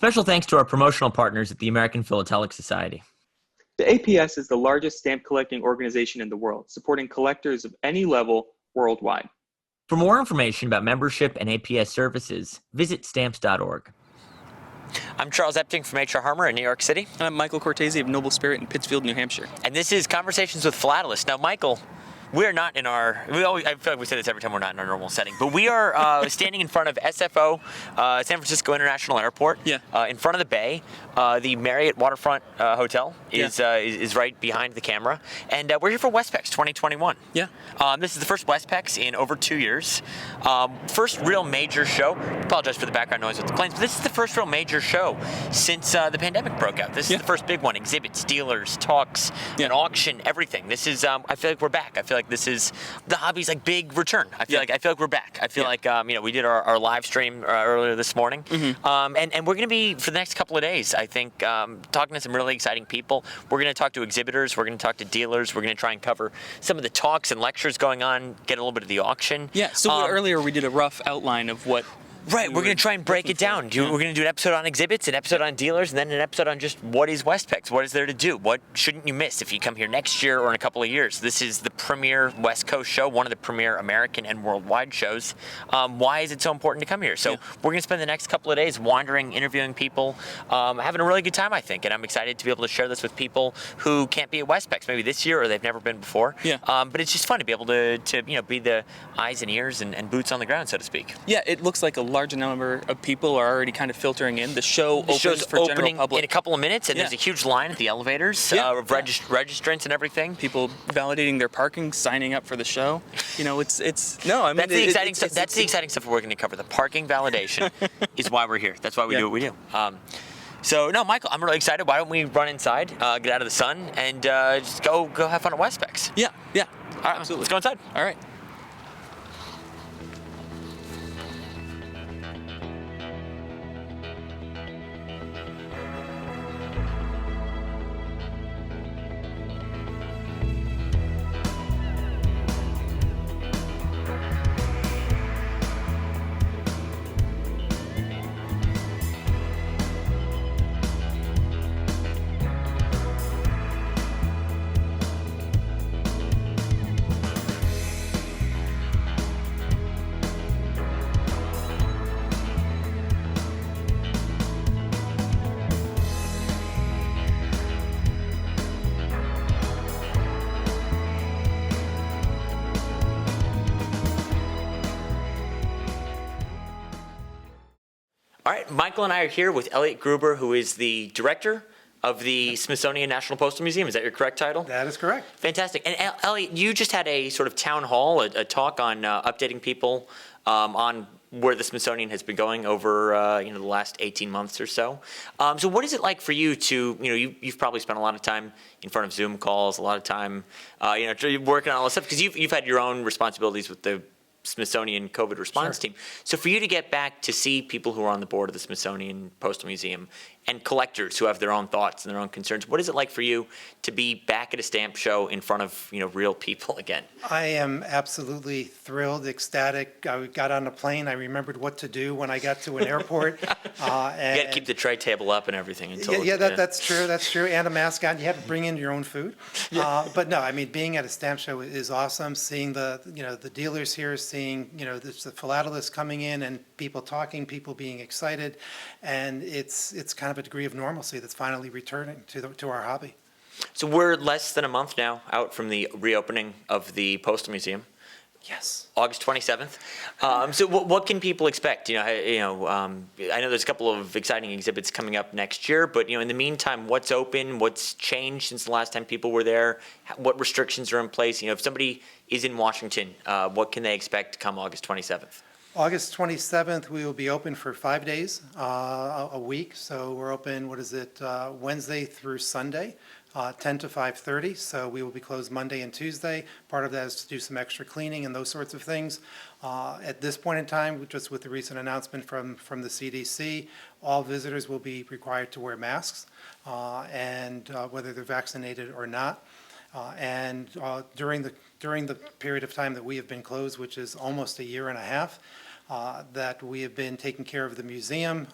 Special thanks to our promotional partners at the American Philatelic Society. The APS is the largest stamp collecting organization in the world, supporting collectors of any level worldwide. For more information about membership and APS services, visit stamps.org. I'm Charles Epting from H.R. Harmer in New York City. And I'm Michael Cortese of NobleSpirit in Pittsfield, New Hampshire. And this is Conversations with Philatelists. Now, Michael, we're not in our, I feel like we say this every time we're not in our normal setting, but we are standing in front of SFO, San Francisco International Airport, in front of the bay. The Marriott Waterfront Hotel is right behind the camera. And we're here for Westpex 2021. Yeah. This is the first Westpex in over 2 years. First real major show. Apologize for the background noise with the planes, but this is the first real major show since the pandemic broke out. This is the first big one. Exhibits, dealers, talks, an auction, everything. This is, I feel like we're back. I feel like this is the hobby's like big return. I feel like we're back. I feel like we did our live stream earlier this morning, and we're going to be for the next couple of days. I think talking to some really exciting people. We're going to talk to exhibitors. We're going to talk to dealers. We're going to try and cover some of the talks and lectures going on. Get a little bit of the auction. Yeah. So earlier we did a rough outline of what. Right, we're going to try and break it down. We're going to do an episode on exhibits, an episode on dealers, and then an episode on just what is Westpex, what is there to do, what shouldn't you miss if you come here next year or in a couple of years. This is the premier West Coast show, one of the premier American and worldwide shows. Why is it so important to come here? So we're going to spend the next couple of days wandering, interviewing people, having a really good time, I think, and I'm excited to be able to share this with people who can't be at Westpex, maybe this year or they've never been before. But it's just fun to be able to be the eyes and ears and boots on the ground, so to speak. Yeah, it looks like a large number of people are already kind of filtering in. The show opens for general public in a couple of minutes, and there's a huge line at the elevators of registrants and everything. People validating their parking, signing up for the show. That's the exciting stuff. That's the exciting stuff we're going to cover. The parking validation is why we're here. That's why we do what we do. So no, Michael, I'm really excited. Why don't we run inside, get out of the sun, and just go have fun at Westpex? Yeah. All right, absolutely. Let's go inside. All right. All right, Michael and I are here with Elliot Gruber, who is the director of the Smithsonian National Postal Museum. Is that your correct title? That is correct. Fantastic. And Elliot, you just had a sort of town hall, a talk on updating people on where the Smithsonian has been going over the last 18 months or so. So what is it like for you to, you've probably spent a lot of time in front of Zoom calls, a lot of time, working on all this stuff, because you've had your own responsibilities with the Smithsonian COVID response team. So for you to get back to see people who are on the board of the Smithsonian Postal Museum and collectors who have their own thoughts and their own concerns, what is it like for you to be back at a stamp show in front of real people again? I am absolutely thrilled, ecstatic. I got on a plane. I remembered what to do when I got to an airport. You got to keep the tray table up and everything until. That's true. That's true. And a mask on. You have to bring in your own food. But no, I mean, being at a stamp show is awesome. Seeing the dealers here, seeing the philatelists coming in and people talking, people being excited, and it's kind of a degree of normalcy that's finally returning to our hobby. So we're less than a month now out from the reopening of the Postal Museum. Yes. August 27th. So what can people expect? I know there's a couple of exciting exhibits coming up next year, but in the meantime, what's open? What's changed since the last time people were there? What restrictions are in place? If somebody is in Washington, what can they expect come August 27th? August 27th, we will be open for 5 days a week. So we're open, Wednesday through Sunday, 10 to 5:30. So we will be closed Monday and Tuesday. Part of that is to do some extra cleaning and those sorts of things. At this point in time, just with the recent announcement from the CDC, all visitors will be required to wear masks, and whether they're vaccinated or not. During the period of time that we have been closed, which is almost a year and a half, that we have been taking care of the museum.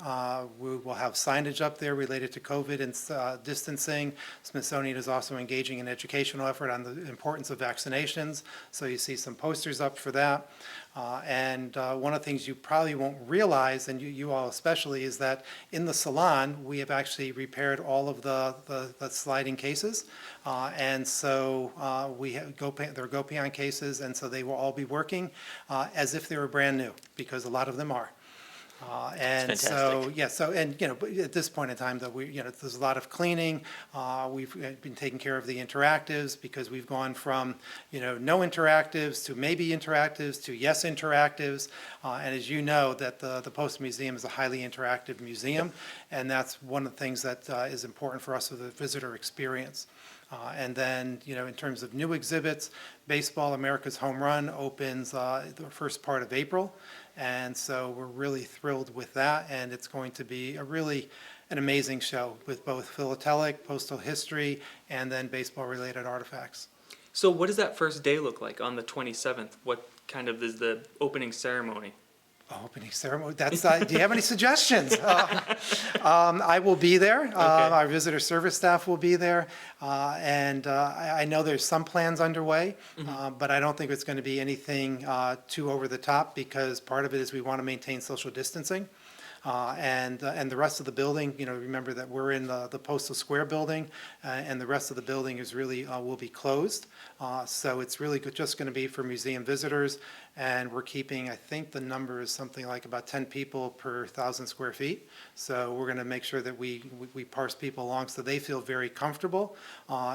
We will have signage up there related to COVID and distancing. Smithsonian is also engaging in an educational effort on the importance of vaccinations, so you see some posters up for that. And one of the things you probably won't realize, and you all especially, is that in the salon, we have actually repaired all of the sliding cases. And so they're Gopion cases, and so they will all be working as if they were brand new, because a lot of them are. And so, yeah, so, and, at this point in time, though, there's a lot of cleaning. We've been taking care of the interactives, because we've gone from, no interactives to maybe interactives to yes interactives. And as you know, that the Post Museum is a highly interactive museum, and that's one of the things that is important for us with the visitor experience. And then, in terms of new exhibits, Baseball America's Home Run opens the first part of April. And so we're really thrilled with that. And it's going to be an amazing show with both philatelic, postal history, and then baseball-related artifacts. So what does that first day look like on the 27th? What kind of is the opening ceremony? Opening ceremony. That's. Do you have any suggestions? I will be there. Okay. Our visitor service staff will be there, and I know there's some plans underway, but I don't think it's going to be anything too over the top, because part of it is we want to maintain social distancing. And the rest of the building, remember that we're in the Postal Square building, and the rest of the building is really will be closed. So it's really just going to be for museum visitors, and we're keeping, I think the number is something like about 10 people per 1,000 square feet. So we're going to make sure that we parse people along so they feel very comfortable,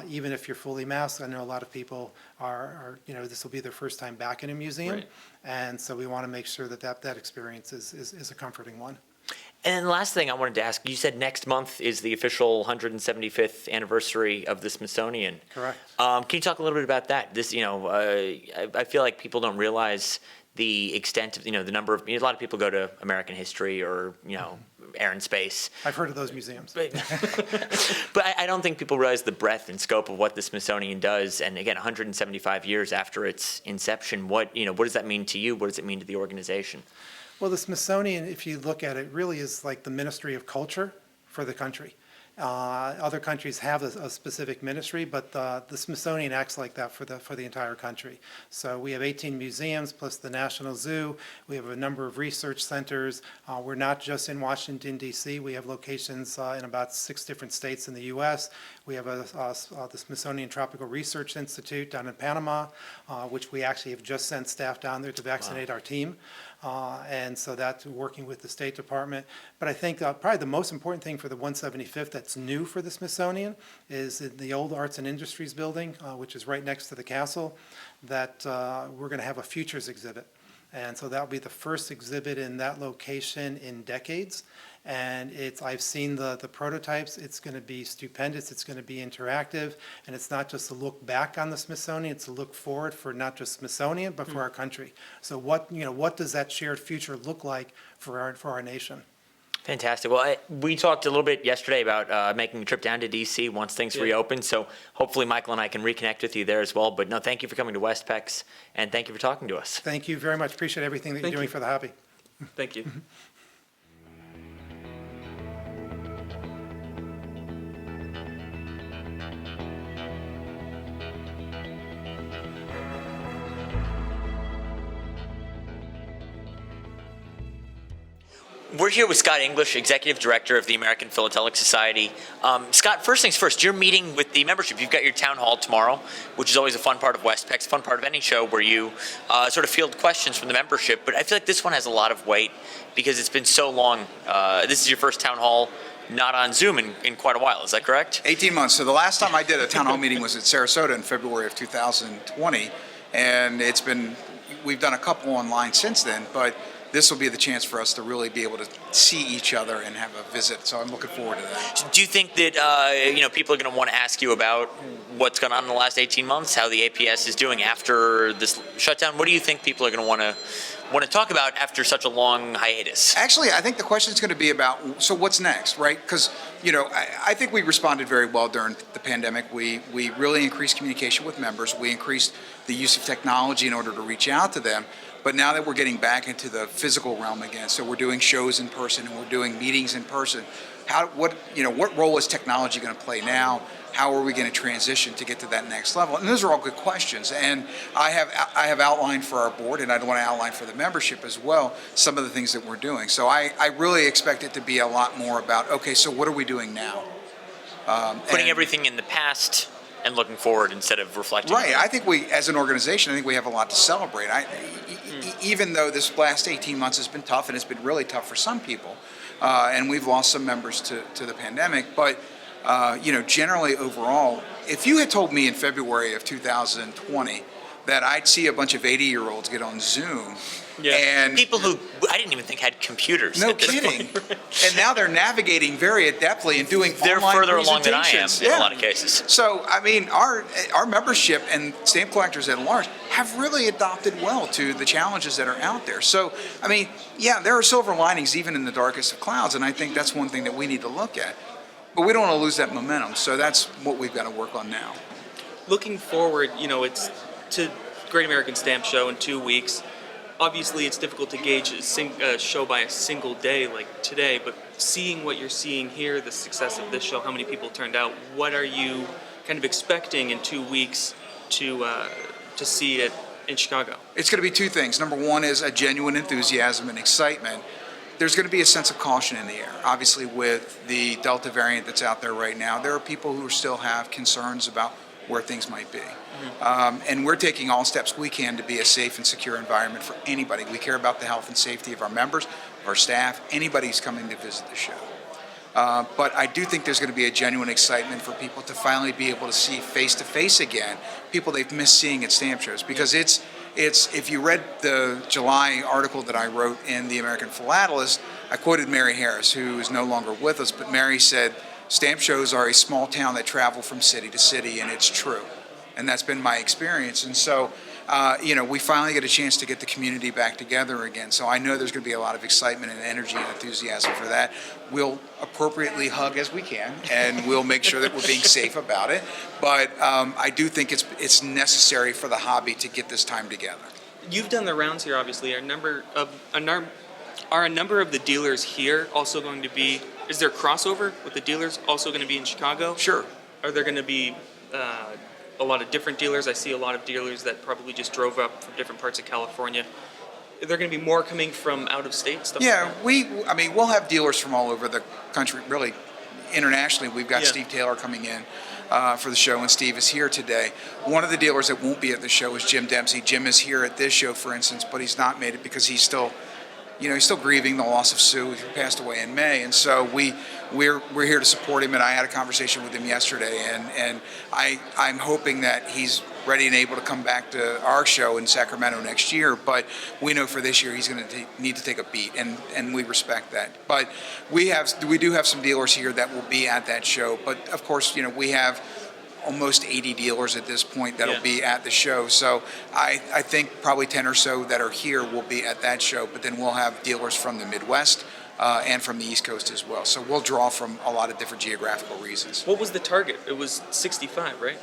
even if you're fully masked. I know a lot of people are this will be their first time back in a museum, Right. And so we want to make sure that experience is a comforting one. And last thing I wanted to ask, you said next month is the official 175th anniversary of the Smithsonian. Correct. Can you talk a little bit about that? This, I feel like people don't realize the extent of, the number of, a lot of people go to American history or, air and space. I've heard of those museums. But I don't think people realize the breadth and scope of what the Smithsonian does. And again, 175 years after its inception, what does that mean to you? What does it mean to the organization? Well, the Smithsonian, if you look at it, really is like the Ministry of Culture for the country. Other countries have a specific ministry, but the Smithsonian acts like that for the entire country. So we have 18 museums plus the National Zoo. We have a number of research centers. We're not just in Washington, D.C. We have locations in about 6 different states in the U.S. We have the Smithsonian Tropical Research Institute down in Panama, which we actually have just sent staff down there to vaccinate our team. And so that's working with the State Department. But I think probably the most important thing for the 175th that's new for the Smithsonian is in the old Arts and Industries building, which is right next to the castle, that we're going to have a futures exhibit. And so that'll be the first exhibit in that location in decades. And I've seen the prototypes. It's going to be stupendous. It's going to be interactive. And it's not just a look back on the Smithsonian, it's a look forward for not just Smithsonian, but for our country. So what does that shared future look like for our nation? Fantastic. Well, we talked a little bit yesterday about making a trip down to D.C. once things reopen. So hopefully Michael and I can reconnect with you there as well. But no, thank you for coming to Westpex, and thank you for talking to us. Thank you very much. Appreciate everything that you're doing for the hobby. Thank you. We're here with Scott English, Executive Director of the American Philatelic Society. Scott, first things first, you're meeting with the membership. You've got your town hall tomorrow, which is always a fun part of Westpex, fun part of any show where you sort of field questions from the membership. But I feel like this one has a lot of weight because it's been so long. This is your first town hall not on Zoom in quite a while. Is that correct? 18 months. So the last time I did a town hall meeting was at Sarasota in February of 2020. And we've done a couple online since then, but this will be the chance for us to really be able to see each other and have a visit. So I'm looking forward to that. Do you think that people are going to want to ask you about what's gone on in the last 18 months, how the APS is doing after this shutdown? What do you think people are going to want to talk about after such a long hiatus? Actually, I think the question is going to be about, so what's next, right? Because, I think we responded very well during the pandemic. We really increased communication with members. We increased the use of technology in order to reach out to them. But now that we're getting back into the physical realm again, so we're doing shows in person and we're doing meetings in person, what role is technology going to play now? How are we going to transition to get to that next level? And those are all good questions. And I have outlined for our board, and I want to outline for the membership as well, some of the things that we're doing. So I really expect it to be a lot more about, okay, so what are we doing now? Putting everything in the past and looking forward instead of reflecting. Right. I think we, as an organization, I think we have a lot to celebrate. Even though this last 18 months has been tough, and it's been really tough for some people, and we've lost some members to the pandemic, but generally overall, if you had told me in February of 2020 that I'd see a bunch of 80-year-olds get on Zoom, and people who I didn't even think had computers. No kidding. And now they're navigating very adeptly and doing they're online further along than I am presentations. in a lot of cases. So, I mean, our membership and stamp collectors at large have really adopted well to the challenges that are out there. So, I mean, there are silver linings even in the darkest of clouds, and I think that's one thing that we need to look at. But we don't want to lose that momentum, so that's what we've got to work on now. Looking forward, it's to Great American Stamp Show in 2 weeks. Obviously, it's difficult to gauge a show by a single day like today, but seeing what you're seeing here, the success of this show, how many people turned out, what are you kind of expecting in 2 weeks to see it in Chicago? It's going to be two things. Number one is a genuine enthusiasm and excitement. There's going to be a sense of caution in the air. Obviously, with the Delta variant that's out there right now, there are people who still have concerns about where things might be. And we're taking all steps we can to be a safe and secure environment for anybody. We care about the health and safety of our members, of our staff, anybody who's coming to visit the show. But I do think there's going to be a genuine excitement for people to finally be able to see face-to-face again people they've missed seeing at stamp shows. Because it's if you read the July article that I wrote in the American Philatelist, I quoted Mary Harris, who is no longer with us, but Mary said, stamp shows are a small town that travel from city to city, and it's true. And that's been my experience. And so, we finally get a chance to get the community back together again. So I know there's going to be a lot of excitement and energy and enthusiasm for that. We'll appropriately hug as we can, and we'll make sure that we're being safe about it. But I do think it's necessary for the hobby to get this time together. You've done the rounds here, obviously. Are a number of the dealers here also going to be? Is there crossover with the dealers also going to be in Chicago? Sure. Are there going to be a lot of different dealers? I see a lot of dealers that probably just drove up from different parts of California. Are there going to be more coming from out of state stuff? Yeah, we'll have dealers from all over the country, really internationally. We've got Steve Taylor coming in for the show, and Steve is here today. One of the dealers that won't be at the show is Jim Dempsey. Jim is here at this show, for instance, but he's not made it because he's still grieving the loss of Sue, who passed away in May, and so we're here to support him. And I had a conversation with him yesterday, and I'm hoping that he's ready and able to come back to our show in Sacramento next year. But we know for this year he's going to need to take a beat, and we respect that. But we do have some dealers here that will be at that show. But of course, we have almost 80 dealers at this point that'll be at the show. So I think probably 10 or so that are here will be at that show, but then we'll have dealers from the Midwest and from the East Coast as well. So we'll draw from a lot of different geographical reasons. What was the target? It was 65, right?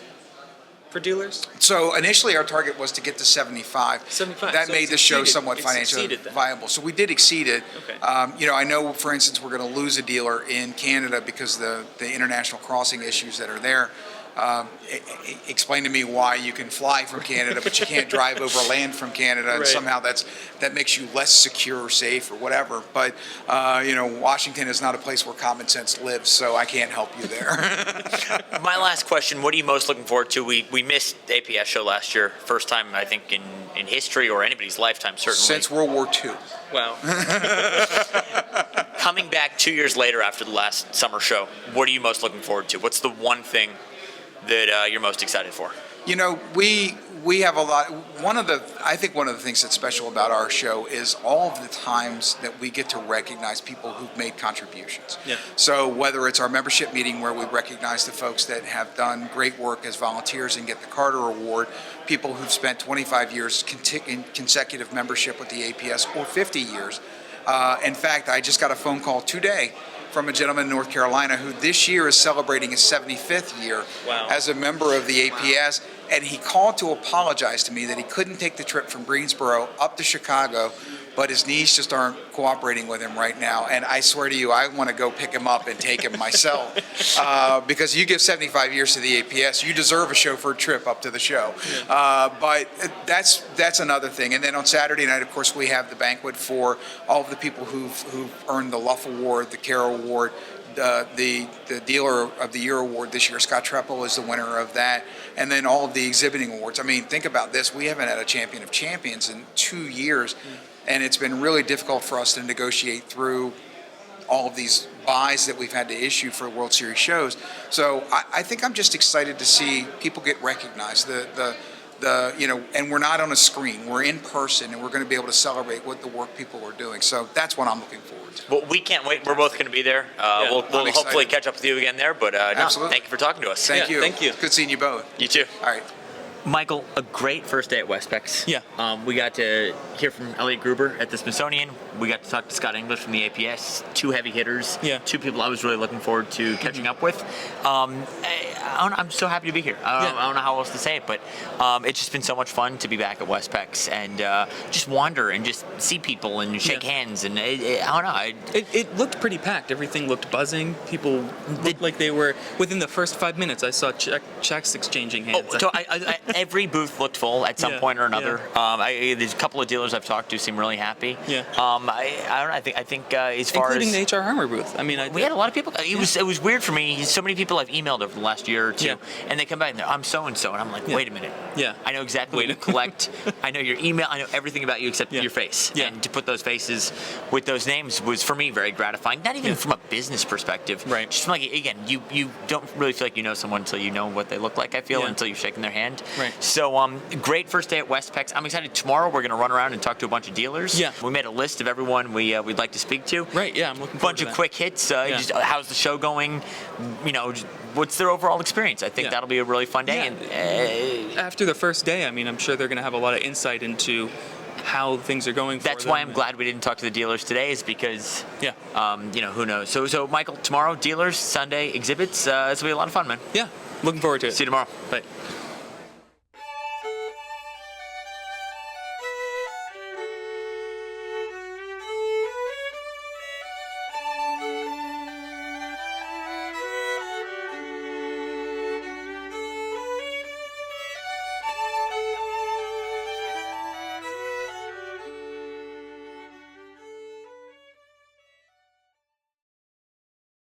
For dealers? So initially our target was to get to 75. 75. That so made the show somewhat It financially succeeded then. viable. So we did exceed it. Okay. I know, for instance, we're going to lose a dealer in Canada because the international crossing issues that are there. Explain to me why you can fly from Canada, but you can't drive over land from Canada, and Right. somehow that makes you less secure or safe or whatever. But Washington is not a place where common sense lives, so I can't help you there. My last question, what are you most looking forward to? We missed the APS show last year. First time, I think, in history or anybody's lifetime, certainly. Since World War II. Wow. Coming back 2 years later after the last summer show, what are you most looking forward to? What's the one thing that you're most excited for? We have a lot. I think one of the things that's special about our show is all of the times that we get to recognize people who've made contributions. Yeah. So whether it's our membership meeting where we recognize the folks that have done great work as volunteers and get the Carter Award, people who've spent 25 years in consecutive membership with the APS or 50 years. In fact, I just got a phone call today from a gentleman in North Carolina who this year is celebrating his 75th year Wow. as a member of the APS. And he called to apologize to me that he couldn't take the trip from Greensboro up to Chicago, but his knees just aren't cooperating with him right now. And I swear to you, I want to go pick him up and take him myself, because you give 75 years to the APS, you deserve a chauffeur trip up to the show. But that's another thing. And then on Saturday night, of course, we have the banquet for all of the people who've earned the Luff Award, the Carroll Award. The Dealer of the Year award this year, Scott Treppel is the winner of that, and then all of the exhibiting awards. I mean, think about this: we haven't had a champion of champions in 2 years, and it's been really difficult for us to negotiate through all of these buys that we've had to issue for World Series shows. So I think I'm just excited to see people get recognized. And we're not on a screen. We're in person, and we're going to be able to celebrate what the work people are doing. So that's what I'm looking forward to. Well, we can't wait. We're both going to be there. We'll hopefully catch up with you again there. But Absolutely. Thank you for talking to us. Thank you. Thank you. It's good seeing you both. You too. All right. Michael, a great first day at Westpex. Yeah. We got to hear from Elliot Gruber at the Smithsonian. We got to talk to Scott English from the APS, two heavy hitters, Yeah. two people I was really looking forward to catching up with. I'm so happy to be here. I don't know how else to say it, but it's just been so much fun to be back at Westpex and just wander and just see people and shake hands. And I don't know. It looked pretty packed. Everything looked buzzing. People looked like they were, within the first 5 minutes, I saw checks exchanging hands. Oh, so every booth looked full at some point or another. There's a couple of dealers I've talked to seem really happy. Yeah. I don't know. I think as far Including as the HR Harmer booth. I mean, we had a lot of people. It was weird for me. So many people I've emailed over the last year or two, Yeah. and they come back and they're, I'm so and so, and I'm like, wait a minute. Yeah. I know exactly what you collect. I know your email. I know everything about you except your face. Yeah. And to put those faces with those names was for me very gratifying. Not even from a business perspective. Right. Just from like, again, you don't really feel like you know someone until you know what they look like. I feel until you've shaken their hand. Right. So great first day at Westpex. I'm excited. Tomorrow we're going to run around and talk to a bunch of dealers. Yeah. We made a list of everyone we'd like to speak to. Right, yeah, I'm looking forward Bunch to of that. quick hits. Just how's the show going? What's their overall experience? I think that'll be a really fun day. Yeah. And After the first day, I mean, I'm sure they're going to have a lot of insight into how things are going for that's them. why I'm glad we didn't talk to the dealers today, is because Yeah. who knows. So Michael, tomorrow dealers, Sunday exhibits. This will be a lot of fun, man. Yeah, looking forward to it. See you tomorrow. Bye.